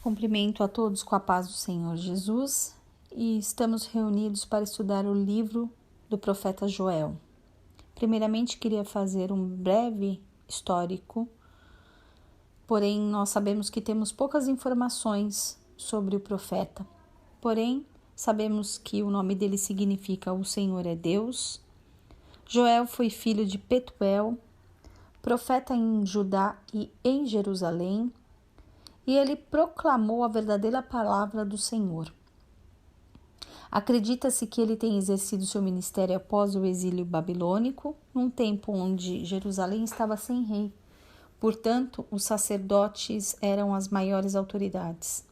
Cumprimento a todos com a paz do Senhor Jesus e estamos reunidos para estudar o livro do profeta Joel. Primeiramente, queria fazer um breve histórico, porém nós sabemos que temos poucas informações sobre o profeta. Porém, sabemos que o nome dele significa o Senhor é Deus. Joel foi filho de Petuel, profeta em Judá e em Jerusalém, e ele proclamou a verdadeira palavra do Senhor. Acredita-se que ele tenha exercido seu ministério após o exílio babilônico, num tempo onde Jerusalém estava sem rei. Portanto, os sacerdotes eram as maiores autoridades.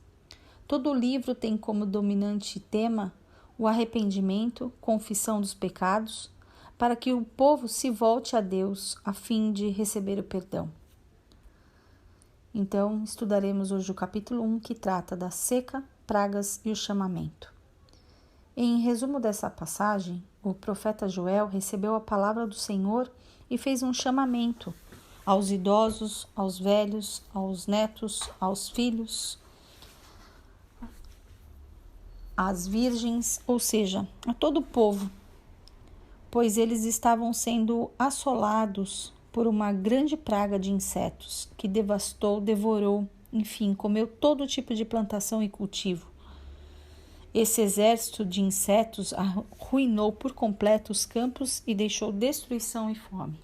Todo o livro tem como dominante tema o arrependimento, confissão dos pecados, para que o povo se volte a Deus a fim de receber o perdão. Então, estudaremos hoje o capítulo 1, que trata da seca, pragas e o chamamento. Em resumo dessa passagem, o profeta Joel recebeu a palavra do Senhor e fez um chamamento aos idosos, aos velhos, aos netos, aos filhos, às virgens, ou seja, a todo o povo, pois eles estavam sendo assolados por uma grande praga de insetos que devastou, devorou, enfim, comeu todo tipo de plantação e cultivo. Esse exército de insetos arruinou por completo os campos e deixou destruição e fome.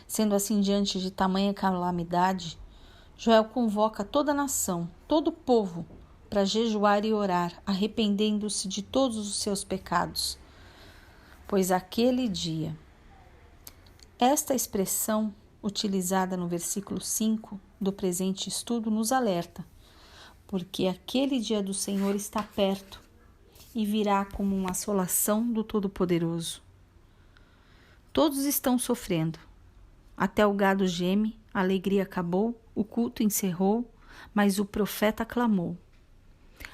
Sendo assim, diante de tamanha calamidade, Joel convoca toda a nação, todo o povo, para jejuar e orar, arrependendo-se de todos os seus pecados. Pois aquele dia... Esta expressão, utilizada no versículo 5 do presente estudo, nos alerta, porque aquele dia do Senhor está perto e virá como uma assolação do Todo-Poderoso. Todos estão sofrendo. Até o gado geme, a alegria acabou, o culto encerrou, mas o profeta clamou.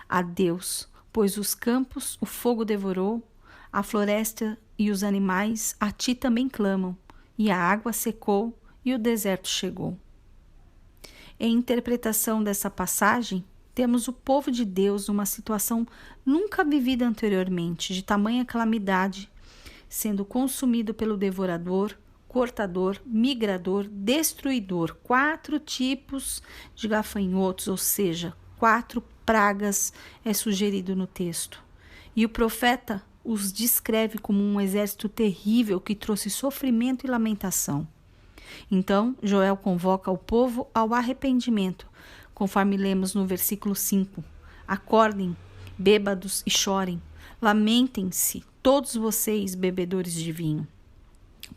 A Deus, pois os campos o fogo devorou, a floresta e os animais a ti também clamam. E a água secou e o deserto chegou. Em interpretação dessa passagem, temos o povo de Deus numa situação nunca vivida anteriormente, de tamanha calamidade, sendo consumido pelo devorador, cortador, migrador, destruidor, 4 tipos de gafanhotos, ou seja, 4 pragas é sugerido no texto. E o profeta os descreve como um exército terrível que trouxe sofrimento e lamentação. Então, Joel convoca o povo ao arrependimento, conforme lemos no versículo 5. Acordem, bêbados e chorem, lamentem-se, todos vocês, bebedores de vinho.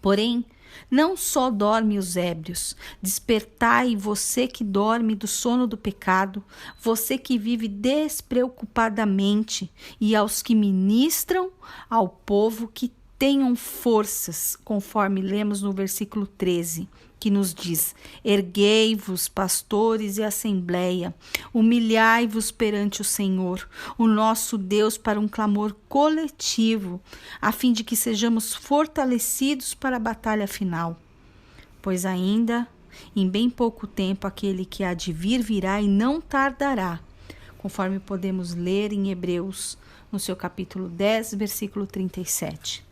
Porém, não só dormem os ébrios, despertai você que dorme do sono do pecado, você que vive despreocupadamente, e aos que ministram ao povo que tenham forças, conforme lemos no versículo 13, que nos diz: erguei-vos, pastores e assembleia, humilhai-vos perante o Senhor, o nosso Deus, para um clamor coletivo, a fim de que sejamos fortalecidos para a batalha final. Pois ainda, em bem pouco tempo, aquele que há de vir virá e não tardará, conforme podemos ler em Hebreus, no seu capítulo 10, versículo 37.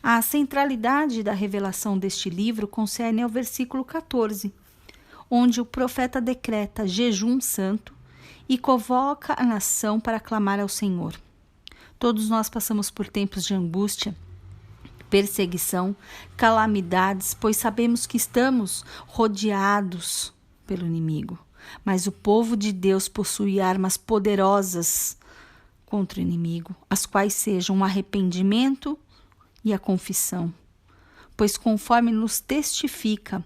A centralidade da revelação deste livro concerne ao versículo 14, onde o profeta decreta jejum santo e convoca a nação para clamar ao Senhor. Todos nós passamos por tempos de angústia, perseguição, calamidades, pois sabemos que estamos rodeados pelo inimigo. Mas o povo de Deus possui armas poderosas contra o inimigo, as quais sejam o arrependimento e a confissão, pois conforme nos testifica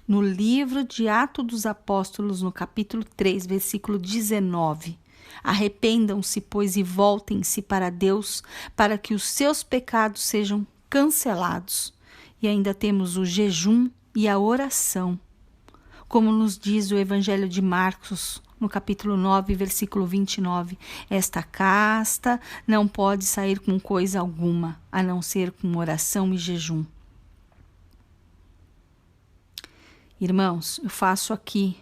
no livro de Atos dos Apóstolos, no capítulo 3, versículo 19, arrependam-se, pois, e voltem-se para Deus, para que os seus pecados sejam cancelados. E ainda temos o jejum e a oração, como nos diz o Evangelho de Marcos, no capítulo 9, versículo 29, esta casta não pode sair com coisa alguma, a não ser com oração e jejum. Irmãos, eu faço aqui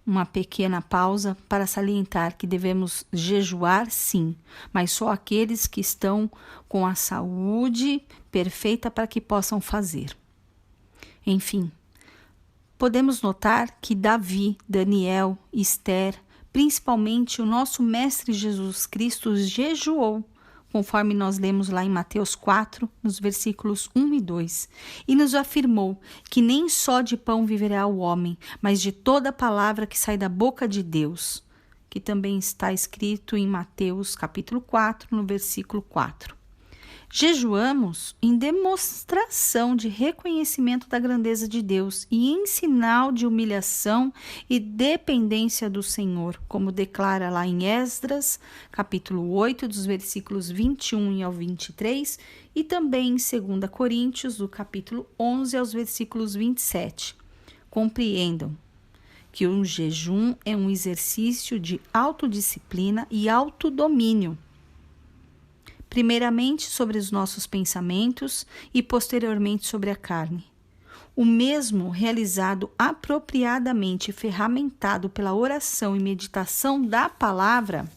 uma pequena pausa para salientar que devemos jejuar, sim, mas só aqueles que estão com a saúde perfeita para que possam fazer. Enfim, podemos notar que Davi, Daniel, Esther, principalmente o nosso Mestre Jesus Cristo jejuou, conforme nós lemos lá em Mateus 4, nos versículos 1 e 2, e nos afirmou que nem só de pão viverá o homem, mas de toda palavra que sai da boca de Deus, que também está escrito em Mateus capítulo 4, no versículo 4. Jejuamos em demonstração de reconhecimento da grandeza de Deus e em sinal de humilhação e dependência do Senhor, como declara lá em Esdras, capítulo 8, dos versículos 21 ao 23, e também em 2 Coríntios, do capítulo 11 aos versículos 27. Compreendam que um jejum é um exercício de autodisciplina e autodomínio, primeiramente sobre os nossos pensamentos e posteriormente sobre a carne. O mesmo realizado apropriadamente e ferramentado pela oração e meditação da palavra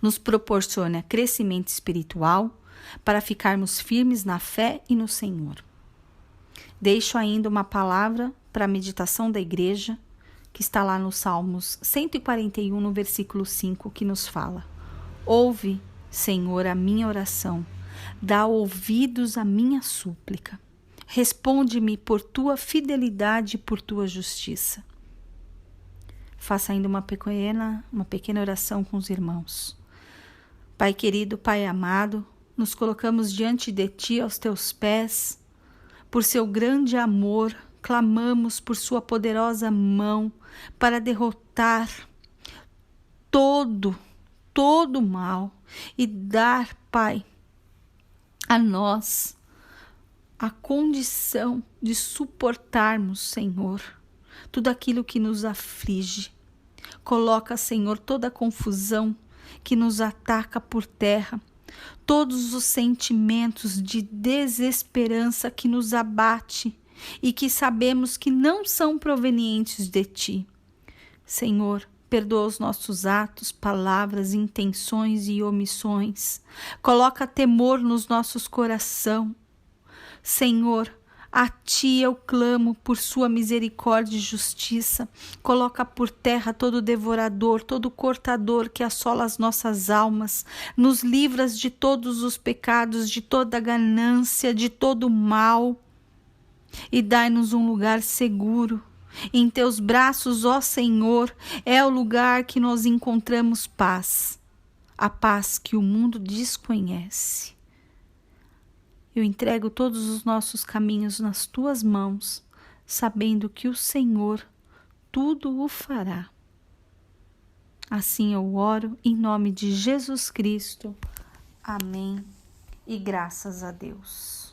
nos proporciona crescimento espiritual para ficarmos firmes na fé e no Senhor. Deixo ainda uma palavra para a meditação da igreja, que está lá no Salmos 141, no versículo 5, que nos fala: ouve, Senhor, a minha oração, dá ouvidos à minha súplica. Responde-me por tua fidelidade e por tua justiça. Faça ainda uma pequena oração com os irmãos. Pai querido, Pai amado, nos colocamos diante de Ti, aos Teus pés. Por Seu grande amor, clamamos por Sua poderosa mão para derrotar todo mal e dar, Pai, a nós a condição de suportarmos, Senhor, tudo aquilo que nos aflige. Coloca, Senhor, toda a confusão que nos ataca por terra, todos os sentimentos de desesperança que nos abate e que sabemos que não são provenientes de Ti. Senhor, perdoa os nossos atos, palavras, intenções e omissões. Coloca temor nos nossos corações. Senhor, a Ti eu clamo por Sua misericórdia e justiça. Coloca por terra todo devorador, todo cortador que assola as nossas almas. Nos livras de todos os pecados, de toda ganância, de todo mal. E dai-nos um lugar seguro. Em Teus braços, ó Senhor, é o lugar que nós encontramos paz, a paz que o mundo desconhece. Eu entrego todos os nossos caminhos nas Tuas mãos, sabendo que o Senhor tudo o fará. Assim eu oro em nome de Jesus Cristo. Amém. E graças a Deus.